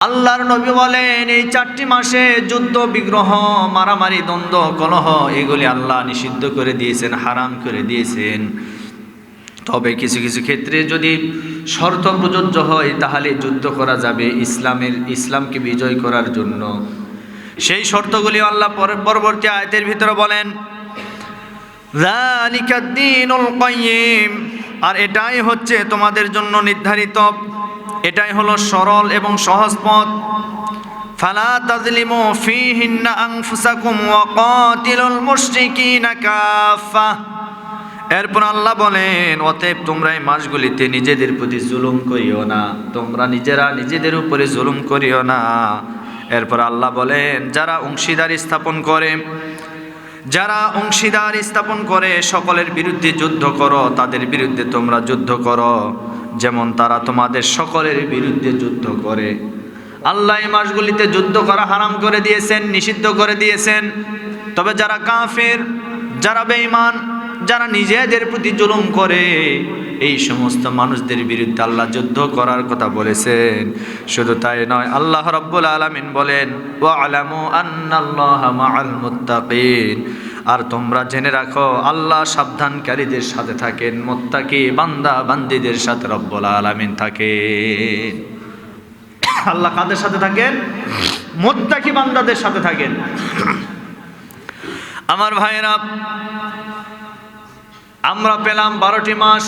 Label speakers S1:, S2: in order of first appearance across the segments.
S1: আল্লাহর নবী বলেন এই 4টি মাসে যুদ্ধ বিগ্রহ মারামারি দ্বন্দ্ব কলহ এগুলি আল্লাহ নিষিদ্ধ করে দিয়েছেন, হারাম করে দিয়েছেন। তবে কিছু কিছু ক্ষেত্রে যদি শর্ত প্রযোজ্য হয় তাহলে যুদ্ধ করা যাবে ইসলামকে বিজয় করার জন্য। সেই শর্তগুলি আল্লাহ পরবর্তী আয়াতের ভিতরে বলেন যালিকাদ দীনুল কাইয়্যিম, আর এটাই হচ্ছে তোমাদের জন্য নির্ধারিত, এটাই হলো সরল এবং সহজ পথ। ফালা তাযলিমু ফীহিন্না আনফুসাকুম ওয়া কাতিলুল মুশরিকিনা কাফা। এরপর আল্লাহ বলেন অতএব তোমরা এই মাসগুলিতে নিজেদের প্রতি জুলুম করিও না, তোমরা নিজেরা নিজেদের উপরে জুলুম করিও না। এরপর আল্লাহ বলেন যারা অংশীদারি স্থাপন করে সকলের বিরুদ্ধে যুদ্ধ করো, তাদের বিরুদ্ধে তোমরা যুদ্ধ করো যেমন তারা তোমাদের সকলের বিরুদ্ধে যুদ্ধ করে। আল্লাহ এই মাসগুলিতে যুদ্ধ করা হারাম করে দিয়েছেন, নিষিদ্ধ করে দিয়েছেন। তবে যারা কাফের, যারা বেঈমান, যারা নিজেদের প্রতি জুলুম করে, এই সমস্ত মানুষদের বিরুদ্ধে আল্লাহ যুদ্ধ করার কথা বলেছেন। শুধু তাই নয়, আল্লাহ রাব্বুল আলামিন বলেন ওয়া'লামু আন্নাল্লাহা মা'আল মুত্তাকিন, আর তোমরা জেনে রাখো আল্লাহ সাবধানকারীদের সাথে থাকেন, মুত্তাকি বান্দা বান্দীদের সাথে রব্বুল আলামিন থাকেন। আল্লাহ কাদের সাথে থাকেন? মুত্তাকি বান্দাদের সাথে থাকেন। আমার ভাইরা, আমরা পেলাম 12টি মাস।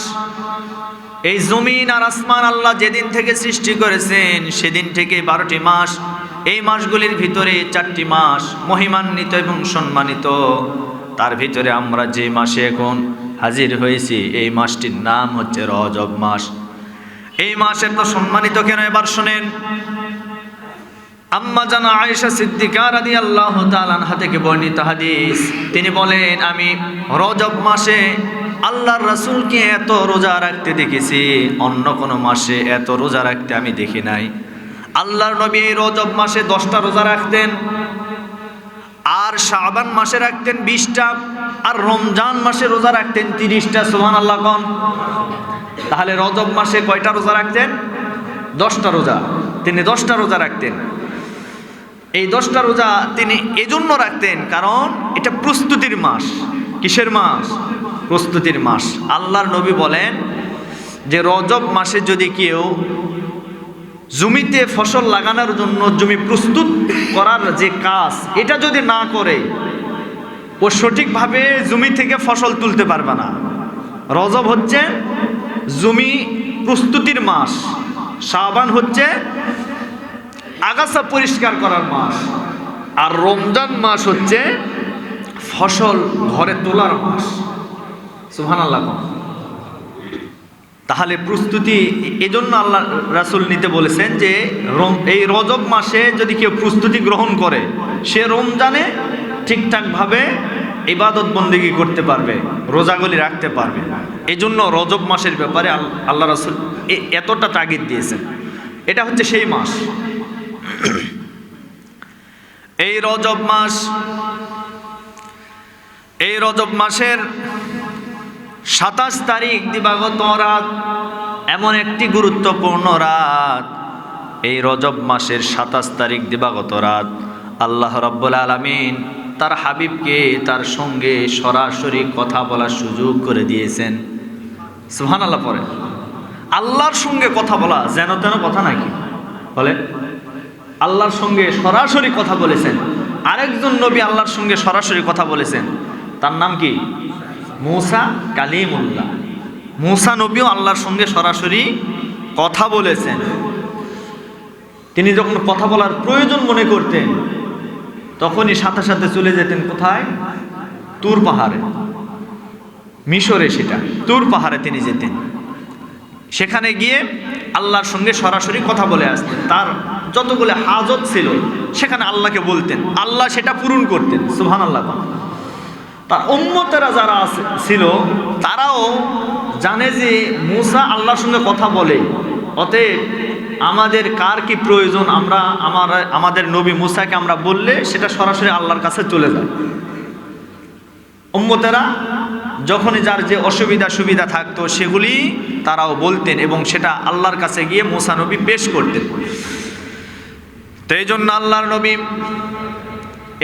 S1: এই জমিন আর আসমান আল্লাহ যেদিন থেকে সৃষ্টি করেছেন সেদিন থেকে 12টি মাস। এই মাসগুলির ভিতরে 4টি মাস মহিমান্বিত এবং সম্মানিত। তার ভিতরে আমরা যে মাসে এখন হাজির হয়েছি এই মাসটির নাম হচ্ছে রজব মাস। এই মাস এত সম্মানিত কেন এবার শুনেন। আম্মা জানা আয়েশা সিদ্দিকা রাদিয়াল্লাহু তাআলা আনহা থেকে বর্ণিত হাদিস, তিনি বলেন আমি রজব মাসে আল্লাহর রাসূলকে এত রোজা রাখতে দেখেছি, অন্য কোনো মাসে এত রোজা রাখতে আমি দেখি নাই। আল্লাহর নবী এই রজব মাসে 10টা রোজা রাখতেন, আর শাবান মাসে রাখতেন 20টা, আর রমজান মাসে রোজা রাখতেন 30টা। সুবহানাল্লাহ কোন। তাহলে রজব মাসে কয়টা রোজা রাখতেন? 10টা রোজা। তিনি 10টা রোজা রাখতেন। এই 10টা রোজা তিনি এজন্য রাখতেন কারণ এটা প্রস্তুতির মাস। কিসের মাস? প্রস্তুতির মাস। আল্লাহর নবী বলেন যে রজব মাসে যদি কেউ জমিতে ফসল লাগানোর জন্য জমি প্রস্তুত করার যে কাজ এটা যদি না করে ও সঠিকভাবে জমি থেকে ফসল তুলতে পারবে না। রজব হচ্ছে জমি প্রস্তুতির মাস, শাবান হচ্ছে আগাছা পরিষ্কার করার মাস, আর রমজান মাস হচ্ছে ফসল ঘরে তোলার মাস। সুবহানাল্লাহ। তাহলে প্রস্তুতি এজন্য আল্লাহ রাসূল নিতে বলেছেন যে এই রজব মাসে যদি কেউ প্রস্তুতি গ্রহণ করে সে রমজানে ঠিকঠাকভাবে ইবাদত বন্দেগী করতে পারবে, রোজাগুলি রাখতে পারবে। এজন্য রজব মাসের ব্যাপারে আল্লাহ রাসূল এতটা তাগিদ দিয়েছেন। এটা হচ্ছে সেই মাস। এই রজব মাসের 27 তারিখ দিবাগত রাত এমন একটি গুরুত্বপূর্ণ রাত। এই রজব মাসের 27 তারিখ দিবাগত রাত আল্লাহ রাব্বুল আলামিন তার হাবিবকে তার সঙ্গে সরাসরি কথা বলার সুযোগ করে দিয়েছেন। সুবহানাল্লাহ। পরে আল্লাহর সঙ্গে কথা বলা যেন তেন কথা নাকি? বলে আল্লাহর সঙ্গে সরাসরি কথা বলেছেন। আরেকজন নবী আল্লাহর সঙ্গে সরাসরি কথা বলেছেন, তার নাম কি? মূসা কালিমুল্লাহ। মূসা নবীও আল্লাহর সঙ্গে সরাসরি কথা বলেছেন। তিনি যখন কথা বলার প্রয়োজন মনে করতেন তখনই সাথে সাথে চলে যেতেন কোথায়? তুর পাহাড়ে, মিশরে, সেটা তুর পাহাড়ে তিনি যেতেন। সেখানে গিয়ে আল্লাহর সঙ্গে সরাসরি কথা বলে আসতেন। তার যতগুলো হাজত ছিল সেখানে আল্লাহকে বলতেন, আল্লাহ সেটা পূরণ করতেন। সুবহানাল্লাহ। তার উম্মতেরা যারা ছিল তারাও জানে যে মূসা আল্লাহর সঙ্গে কথা বলে, অতএব আমাদের কার কি প্রয়োজন, আমাদের নবী মূসাকে আমরা বললে সেটা সরাসরি আল্লাহর কাছে চলে যায়। উম্মতেরা যখনই যার যে অসুবিধা সুবিধা থাকতো সেগুলি তারাও বলতেন এবং সেটা আল্লাহর কাছে গিয়ে মূসা নবী পেশ করতেন। তো এই জন্য আল্লাহর নবী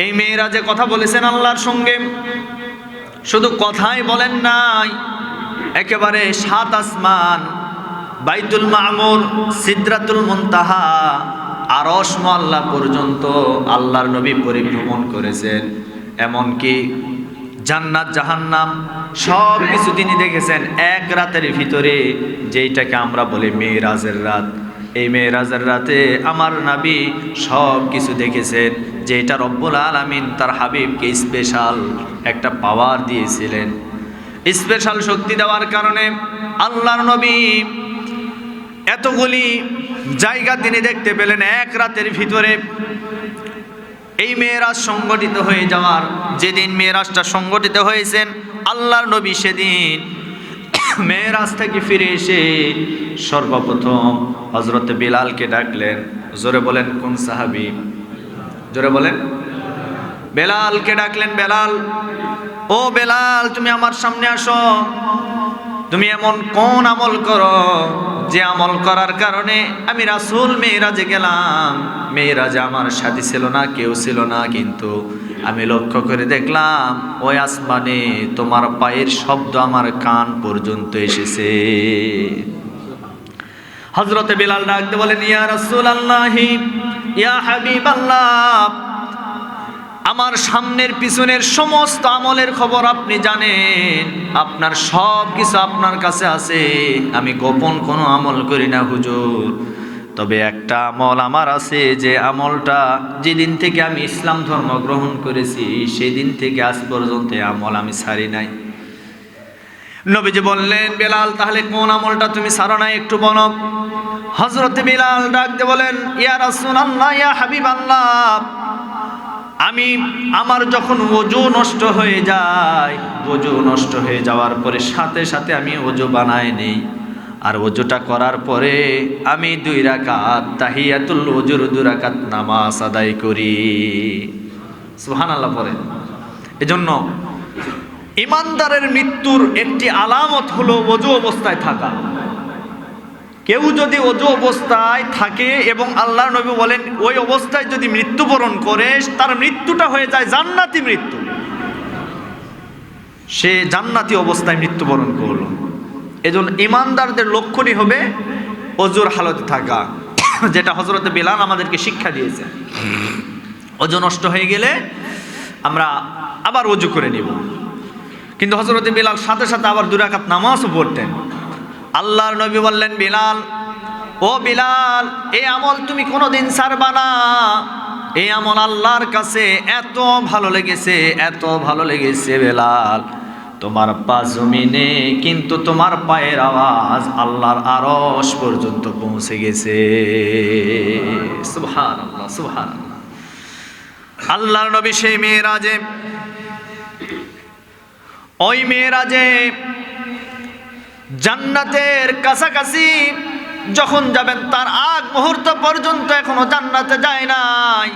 S1: এই মেরাজে কথা বলেছেন আল্লাহর সঙ্গে। শুধু কথাই বলেন নাই, একেবারে 7 আসমান, বাইতুল মামুর, সিদরাতুল মুনতাহা, আরশ মোয়াল্লা পর্যন্ত আল্লাহর নবী পরিভ্রমণ করেছেন। এমনকি জান্নাত জাহান্নাম সব কিছু তিনি দেখেছেন এক রাতের ভিতরে, যেইটাকে আমরা বলি মেরাজের রাত। এই মেরাজের রাতে আমার নবী সব কিছু দেখেছেন, যেটা রব্বুল আলামিন তার হাবিবকে স্পেশাল একটা পাওয়ার দিয়েছিলেন। স্পেশাল শক্তি দেওয়ার কারণে আল্লাহর নবী এতগুলি জায়গা তিনি দেখতে পেলেন এক রাতের ভিতরে। এই মেরাজ সংগঠিত হয়ে যাওয়ার যেদিন মেরাজটা সংগঠিত হয়েছেন, আল্লাহর নবী সেদিন মেরাজ থেকে ফিরে এসে সর্বপ্রথম হযরত বিলালকে ডাকলেন। জোরে বলেন, কোন সাহাবী? জোরে বলেন। বেলালকে ডাকলেন, বেলাল, ও বেলাল, তুমি আমার সামনে আসো। তুমি এমন কোন আমল করো যে আমল করার কারণে আমি রাসূল মেরাজে গেলাম, মেরাজে আমার সাথী ছিল না, কেউ ছিল না, কিন্তু আমি লক্ষ্য করে দেখলাম ওই আসমানে তোমার পায়ের শব্দ আমার কান পর্যন্ত এসেছে। হযরতে বেলাল ডাকতে বলেন, ইয়া রাসূলুল্লাহি, ইয়া হাবিবাল্লাহ, আমার সামনের পিছনের সমস্ত আমলের খবর আপনি জানেন, আপনার সব কিছু আপনার কাছে আছে। আমি গোপন কোনো আমল করি না হুজুর, তবে একটা আমল আমার আছে, যে আমলটা যেদিন থেকে আমি ইসলাম ধর্ম গ্রহণ করেছি সেদিন থেকে আজ পর্যন্ত আমল আমি ছাড়ি নাই। নবীজি বললেন, বেলাল, তাহলে কোন আমলটা তুমি ছাড়ো নাই একটু বলো। হযরতে বেলাল ডাকতে বলেন, ইয়া রাসূলুল্লাহ, ইয়া হাবিবাল্লাহ, আমার যখন ওযু নষ্ট হয়ে যায়, ওযু নষ্ট হয়ে যাওয়ার পরে সাথে সাথে আমি ওযু বানাই নেই, আর ওযুটা করার পরে আমি 2 রাকাত তাহিয়াতুল ওযুর 2 রাকাত নামাজ আদায় করি। সুবহানাল্লাহ পড়ে। এজন্য ইমানদারের মৃত্যুর একটি আলামত হলো ওযু অবস্থায় থাকা। কেউ যদি ওযু অবস্থায় থাকে এবং আল্লাহর নবী বলেন ওই অবস্থায় যদি মৃত্যুবরণ করে, তার মৃত্যুটা হয়ে যায় জান্নাতি মৃত্যু, সে জান্নাতি অবস্থায় মৃত্যুবরণ করল। এজন্য ইমানদারদের লক্ষণই হবে ওযুর হালতে থাকা, যেটা হযরতে বেলাল আমাদেরকে শিক্ষা দিয়েছে। ওযু নষ্ট হয়ে গেলে আমরা আবার ওযু করে নিব, কিন্তু হযরতে বেলাল সাথে সাথে আবার 2 রাকাত নামাজও পড়তেন। আল্লাহর নবী বললেন, বিলাল, ও বিলাল, এই আমল তুমি কোনোদিন ছাড়বা না। এই আমল আল্লাহর কাছে এত ভালো লেগেছে, এত ভালো লেগেছে বেলাল, তোমার পা জমিনে কিন্তু তোমার পায়ের আওয়াজ আল্লাহর আরশ পর্যন্ত পৌঁছে গেছে। সুবহানাল্লাহ, সুবহানাল্লাহ। আল্লাহর নবী সেই মেরাজে, ওই মেরাজে জান্নাতের কাছাকাছি যখন যাবেন, তার আগ মুহূর্ত পর্যন্ত এখনো জান্নাতে যায় নাই।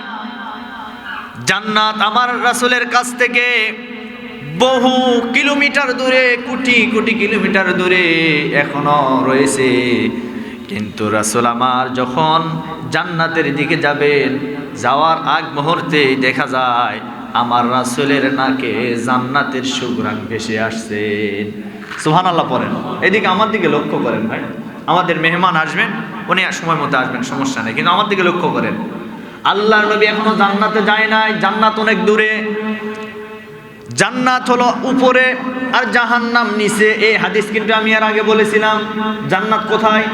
S1: জান্নাত আমার রাসূলের কাছ থেকে বহু কিলোমিটার দূরে, কোটি কোটি কিলোমিটার দূরে এখনো রয়েছে, কিন্তু রাসূল আমার যখন জান্নাতের দিকে যাবেন, যাওয়ার আগ মুহূর্তে দেখা যায় আমার রাসূলের নাকে জান্নাতের সুঘ্রাণ ভেসে আসছেন। সুবহানাল্লাহ পড়েন। এদিকে আমার দিকে লক্ষ্য করেন ভাই, আমাদের মেহমান আসবেন, উনি সময় মতো আসবেন, সমস্যা নেই, কিন্তু আমার দিকে লক্ষ্য করেন। আল্লাহর নবী এখনো জান্নাতে যায় নাই, জান্নাত অনেক দূরে। জান্নাত হলো উপরে আর জাহান্নাম নিচে। এই হাদিস কিন্তু আমি এর আগে বলেছিলাম। জান্নাত কোথায়?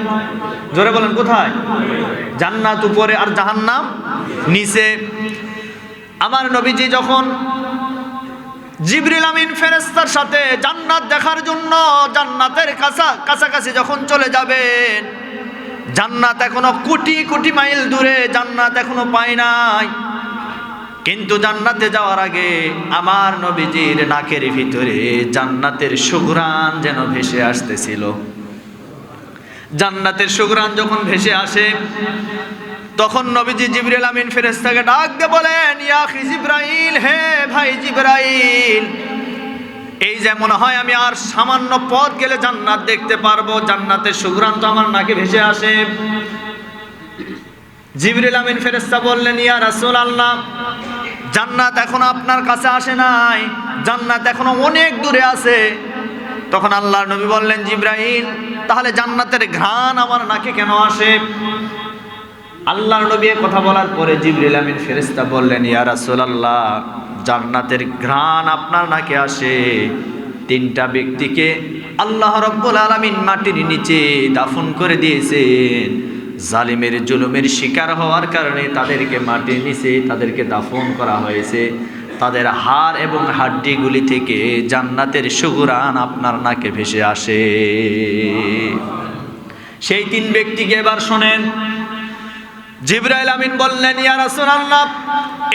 S1: জোরে বলেন, কোথায়? জান্নাত উপরে আর জাহান্নাম নিচে। আমার নবীজি যখন জিবরিল আমিন ফেরেশতার সাথে জান্নাত দেখার জন্য জান্নাতের কাছাকাছি যখন চলে যাবেন, জান্নাত এখনো কোটি কোটি মাইল দূরে, জান্নাত এখনো পায় নাই। কিন্তু জান্নাতে যাওয়ার আগে আমার নবীজির নাকের ভিতরে জান্নাতের সুঘ্রাণ যেন ভেসে আসতেছিল। জান্নাতের সুঘ্রাণ যখন ভেসে আসে, তখন নবীজি জিবরিল আমিন ফেরেশতাকে ডাক দিয়ে বলেন, ইয়া আখি জিবরাইল, হে ভাই জিবরাইল, এই যে মনে হয় আমি আর সামান্য পথ গেলে জান্নাত দেখতে পারবো, জান্নাতের সুঘ্রাণ তো আমার নাকে ভেসে আসে। জিবরিল আমিন ফেরেশতা বললেন, ইয়া রাসূলুল্লাহ, জান্নাত এখনো আপনার কাছে আসে নাই, জান্নাত এখনো অনেক দূরে আছে। তখন আল্লাহর নবী বললেন, জিবরাইল, তাহলে জান্নাতের ঘ্রাণ আমার নাকে কেন আসে? আল্লাহর নবী কথা বলার পরে জিবরিল আমিন ফেরেশতা বললেন, ইয়া রাসূলুল্লাহ, জান্নাতের ঘ্রাণ আপনার নাকে আসে তিনটা ব্যক্তিকে আল্লাহ রাব্বুল আলামিন মাটির নিচে দাফন করে দিয়েছেন। জালিমের জুলুমের শিকার হওয়ার কারণে তাদেরকে মাটির নিচে তাদেরকে দাফন করা হয়েছে। তাদের হাড় এবং হাড্ডিগুলি থেকে জান্নাতের সুঘ্রাণ আপনার নাকে ভেসে আসে। সেই তিন ব্যক্তিকে এবার শোনেন। জিবরাইল আমিন বললেন, ইয়া রাসূলুল্লাহ,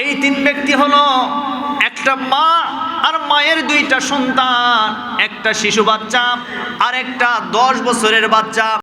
S1: এই তিন ব্যক্তি হলো একটা মা আর মায়ের দুইটা সন্তান, একটা শিশু বাচ্চা আর একটা 10 বছরের বাচ্চা।